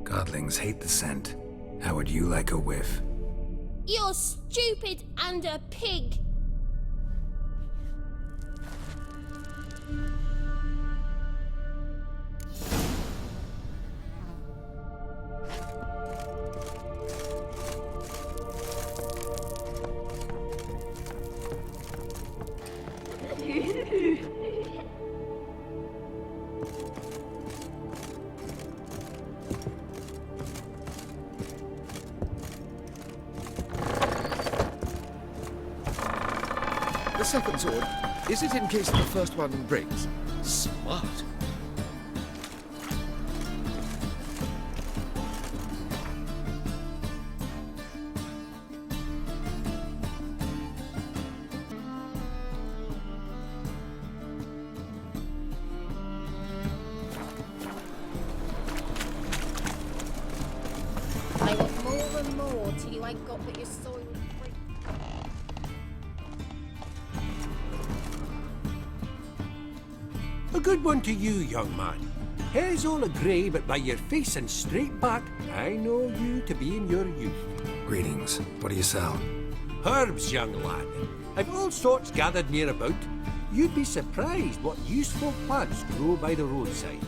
Godlings hate the scent. How would you like a whiff? You're stupid and a pig. The second sword, is it in case the first one breaks? Smart. I get more and more till you ain't got but your soiled freak. A good one to you, young man. Hair's all a grey, but by your face and straight back, I know you to be in your youth. Greetings. What do you sell? Herbs, young lad. I've all sorts gathered near about. You'd be surprised what useful plants grow by the roadside.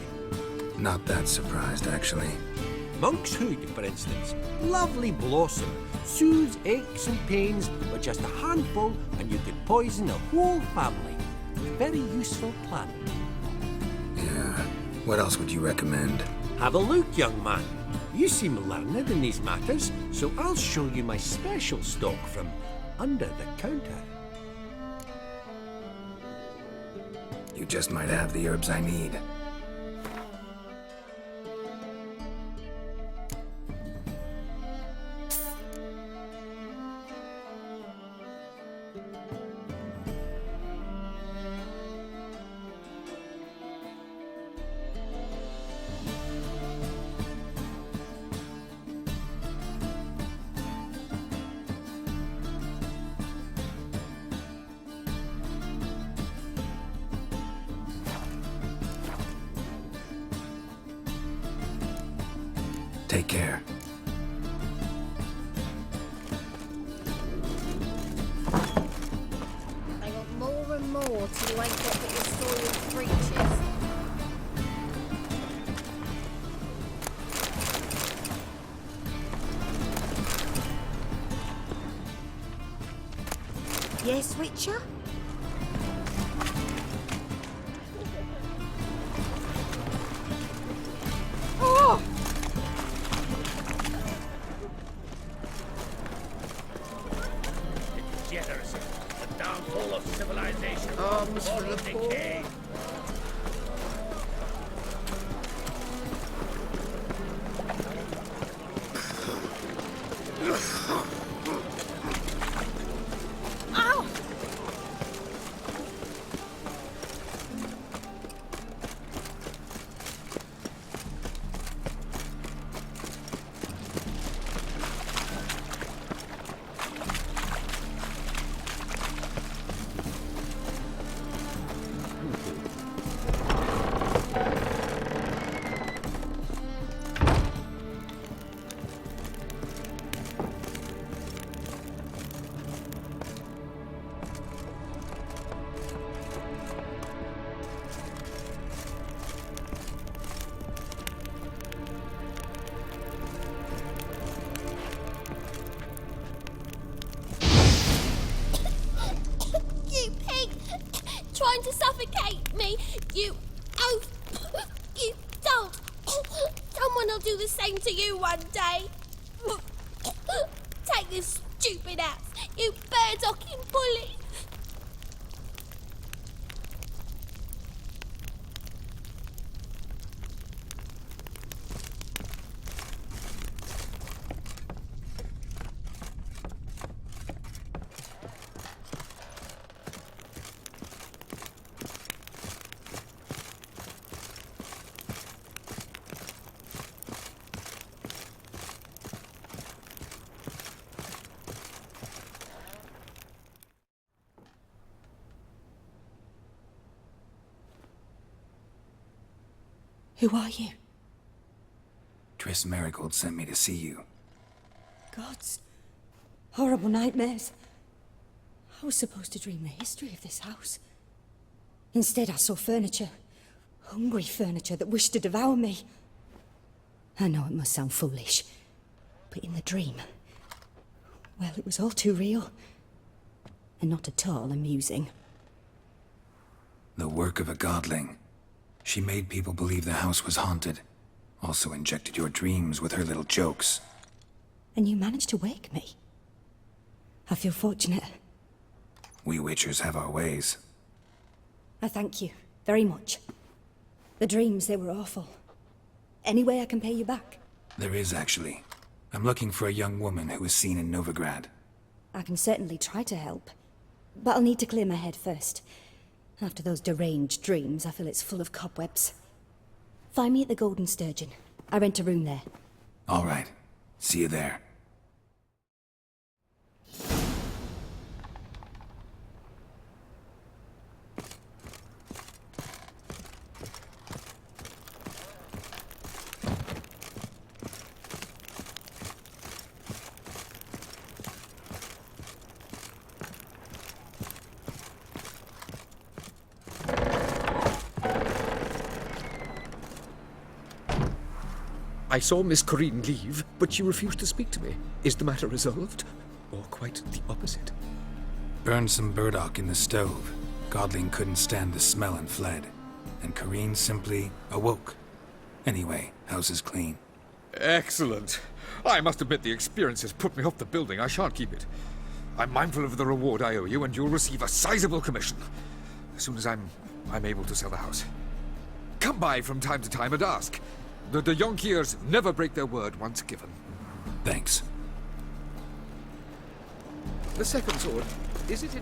Not that surprised, actually. Monk's hood, for instance. Lovely blossom. Soothes aches and pains with just a handful, and you could poison a whole family. Very useful plant. Yeah. What else would you recommend? Have a look, young man. You seem learned in these matters, so I'll show you my special stock from under the counter. You just might have the herbs I need. Take care. They want more and more till you ain't got but your soiled breeches. Yes, Witcher? Oh! Degeneracy, the downfall of civilization, Arms for the poor. decay. Ow! You pig! Trying to suffocate me! You oaf! You don't! Someone will do the same to you one day! Take this stupid axe, you bird-docking bully! Who are you? Triss Marigold sent me to see you. Gods. Horrible nightmares. I was supposed to dream the history of this house. Instead, I saw furniture. Hungry furniture that wished to devour me. I know it must sound foolish, but in the dream, well, it was all too real. And not at all amusing. The work of a godling. She made people believe the house was haunted. Also injected your dreams with her little jokes. And you managed to wake me. I feel fortunate. We Witchers have our ways. I thank you very much. The dreams, they were awful. Any way I can pay you back? There is, actually. I'm looking for a young woman who was seen in Novigrad. I can certainly try to help. But I'll need to clear my head first. After those deranged dreams, I feel it's full of cobwebs. Find me at the Golden Sturgeon. I rent a room there. All right. See you there. I saw Miss Corinne leave, but she refused to speak to me. Is the matter resolved? Or quite the opposite? Burned some burdock in the stove. Godling couldn't stand the smell and fled. And Corinne simply awoke. Anyway, house is clean. Excellent. I must admit the experience has put me off the building. I shan't keep it. I'm mindful of the reward I owe you, and you'll receive a sizable commission. As soon as I'm able to sell the house. Come by from time to time and ask. The de Jonkiers never break their word once given. Thanks. The second sword, is it in...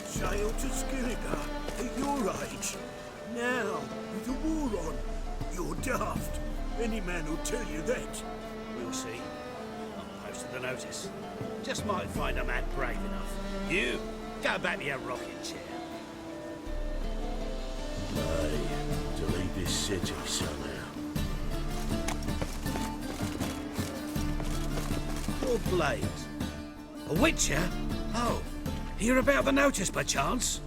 Sailed to Skellige at your age. Now, with the war on, you're daft. Any man will tell you that. We'll see. I'll post the notice. Just might find a man brave enough. You, go back to your rocking chair. Aye, to leave this city somehow. Poor Blaze. A witcher? Oh, hear about the notice by chance?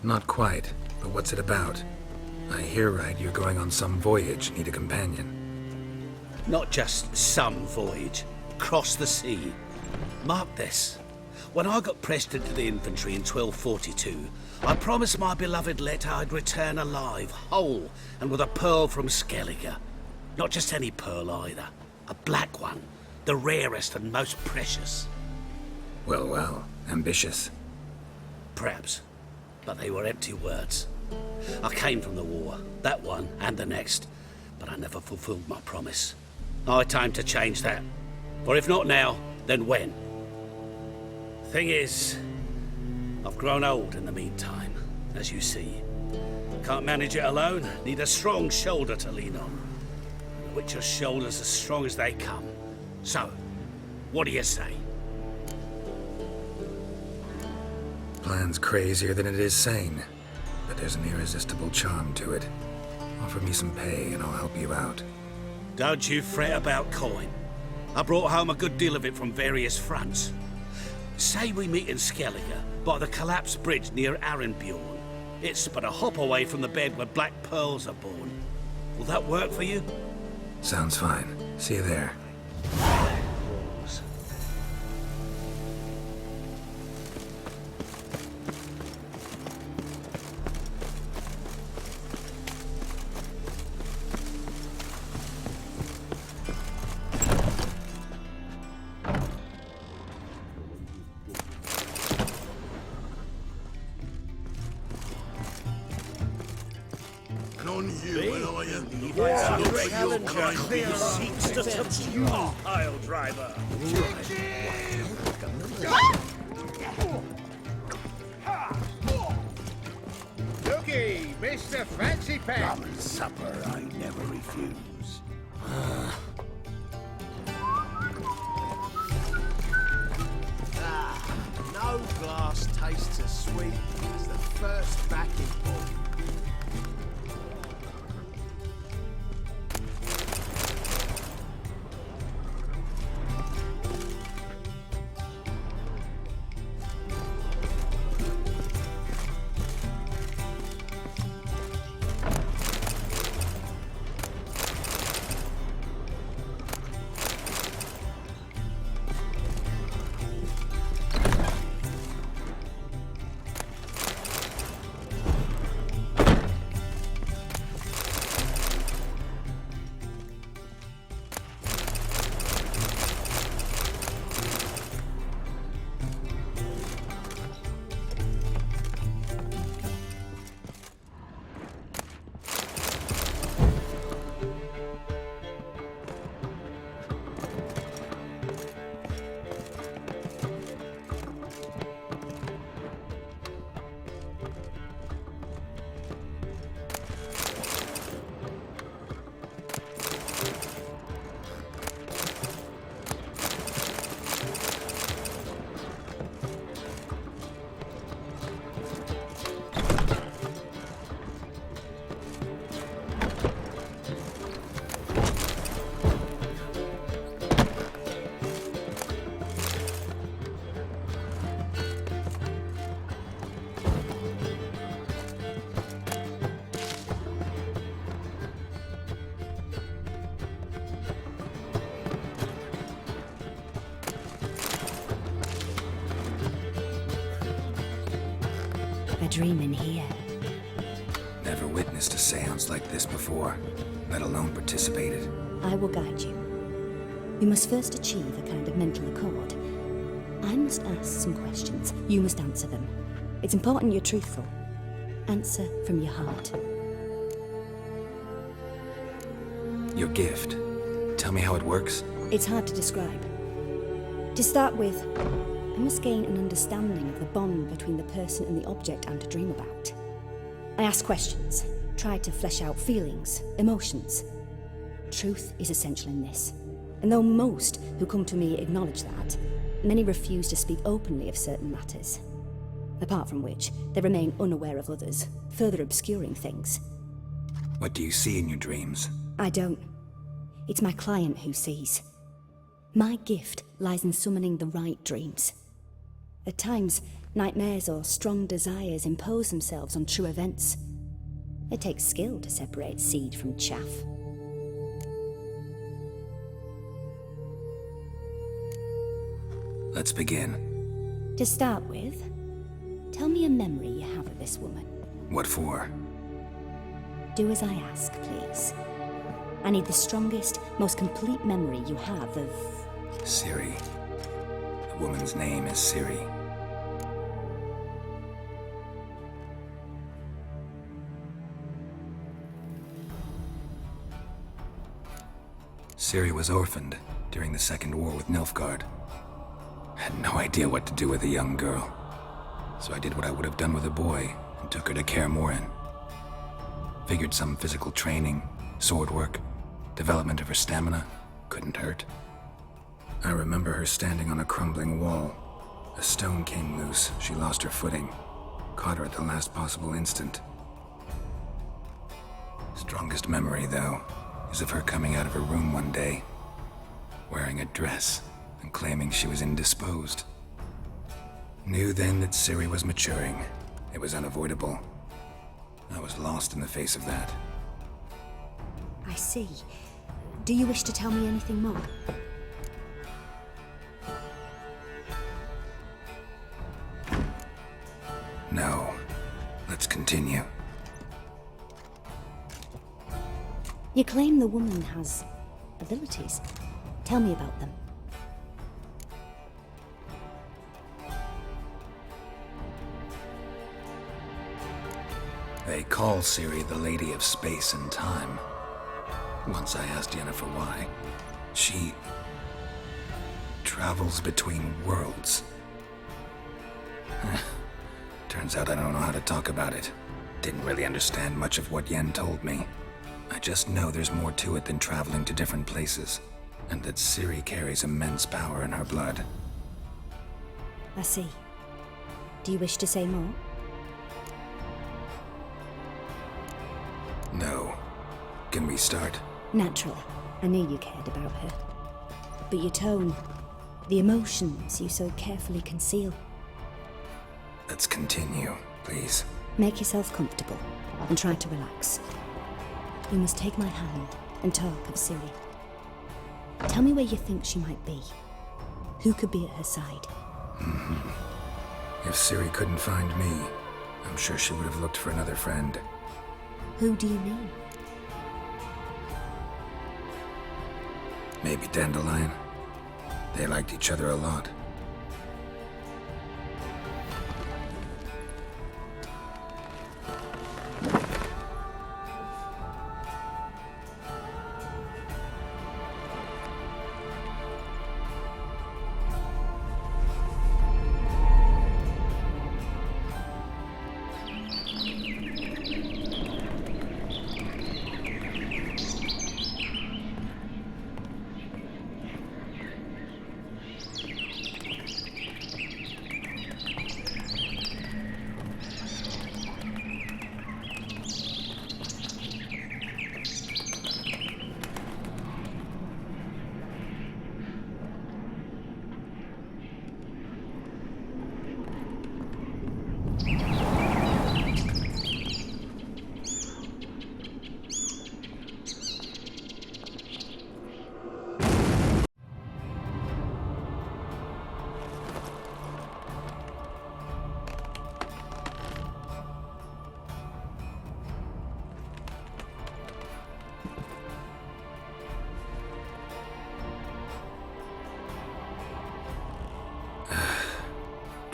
Not quite, but what's it about? I hear right you're going on some voyage, need a companion. Not just some voyage. Cross the sea. Mark this. When I got pressed into the infantry in 1242, I promised my beloved Letta I'd return alive, whole, and with a pearl from Skellige. Not just any pearl either. A black one. The rarest and most precious. Well, well, ambitious. Perhaps. But they were empty words. I came from the war, that one and the next, but I never fulfilled my promise. High time to change that. For if not now, then when? Thing is, I've grown old in the meantime, as you see. Can't manage it alone, need a strong shoulder to lean on. The Witcher's shoulders as strong as they come. So, what do you say? Plan's crazier than it is sane, but there's an irresistible charm to it. Offer me some pay and I'll help you out. Don't you fret about coin. I brought home a good deal of it from various fronts. Say we meet in Skellige, by the collapsed bridge near Arenbjorn. It's but a hop away from the bed where black pearls are born. Will that work for you? Sounds fine. See you there. Seeks to touch you, pile driver. Looky, Mr. Fancy Pants. Common supper I never refuse. No glass tastes as sweet as the first backing point. a dream in here. Never witnessed a seance like this before, let alone participated. I will guide you. You must first achieve a kind of mental accord. I must ask some questions. You must answer them. It's important you're truthful. Answer from your heart. Your gift. Tell me how it works. It's hard to describe. To start with, I must gain an understanding of the bond between the person and the object I'm to dream about. I ask questions, try to flesh out feelings, emotions. Truth is essential in this. And though most who come to me acknowledge that, many refuse to speak openly of certain matters. Apart from which, they remain unaware of others, further obscuring things. What do you see in your dreams? I don't. It's my client who sees. My gift lies in summoning the right dreams. At times, nightmares or strong desires impose themselves on true events. It takes skill to separate seed from chaff. Let's begin. To start with, tell me a memory you have of this woman. What for? Do as I ask, please. I need the strongest, most complete memory you have of... Ciri. The woman's name is Ciri. Ciri was orphaned during the Second War with Nilfgaard. I had no idea what to do with a young girl, so I did what I would have done with a boy and took her to Kaer Morhen. Figured some physical training, sword work, development of her stamina couldn't hurt. I remember her standing on a crumbling wall. A stone came loose, she lost her footing, caught her at the last possible instant. Strongest memory, though, is of her coming out of her room one day, wearing a dress and claiming she was indisposed. Knew then that Ciri was maturing. It was unavoidable. I was lost in the face of that. I see. Do you wish to tell me anything more? No. Let's continue. You claim the woman has abilities. Tell me about them. They call Ciri the Lady of Space and Time. Once I asked Yennefer why. She travels between worlds. Turns out I don't know how to talk about it. Didn't really understand much of what Yen told me. I just know there's more to it than traveling to different places, and that Ciri carries immense power in her blood. I see. Do you wish to say more? No. Can we start? Naturally. I knew you cared about her. But your tone, the emotions you so carefully conceal. Let's continue, please. Make yourself comfortable and try to relax. You must take my hand and talk of Ciri. Tell me where you think she might be. Who could be at her side? If Ciri couldn't find me, I'm sure she would have looked for another friend. Who do you mean? Maybe Dandelion. They liked each other a lot.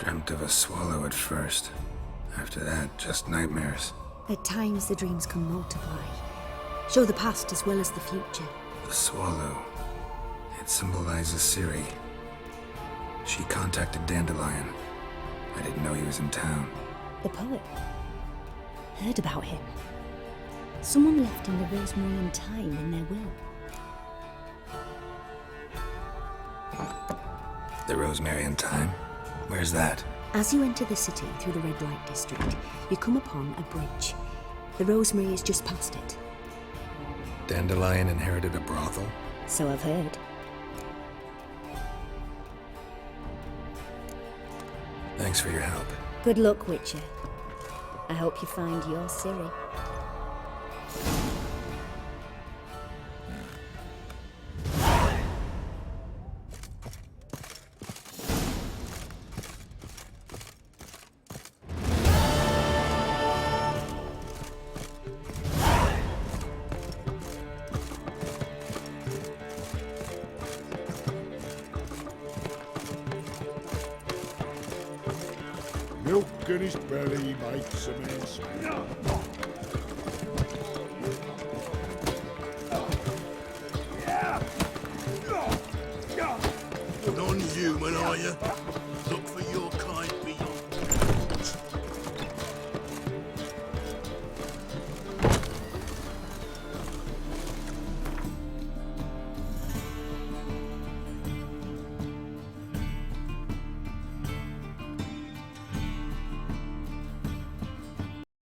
Dreamt of a swallow at first. After that, just nightmares. At times, the dreams can multiply. Show the past as well as the future. The swallow. It symbolizes Ciri. She contacted Dandelion. I didn't know he was in town. The poet. Heard about him. Someone left him the rosemary and thyme in their will. The rosemary and thyme? Where's that? As you enter the city through the red light district, you come upon a bridge. The rosemary is just past it. Dandelion inherited a brothel? So I've heard. Thanks for your help. Good luck, Witcher. I hope you find your Ciri. Milk in his belly makes him mince. Non-human, are you? Look for your kind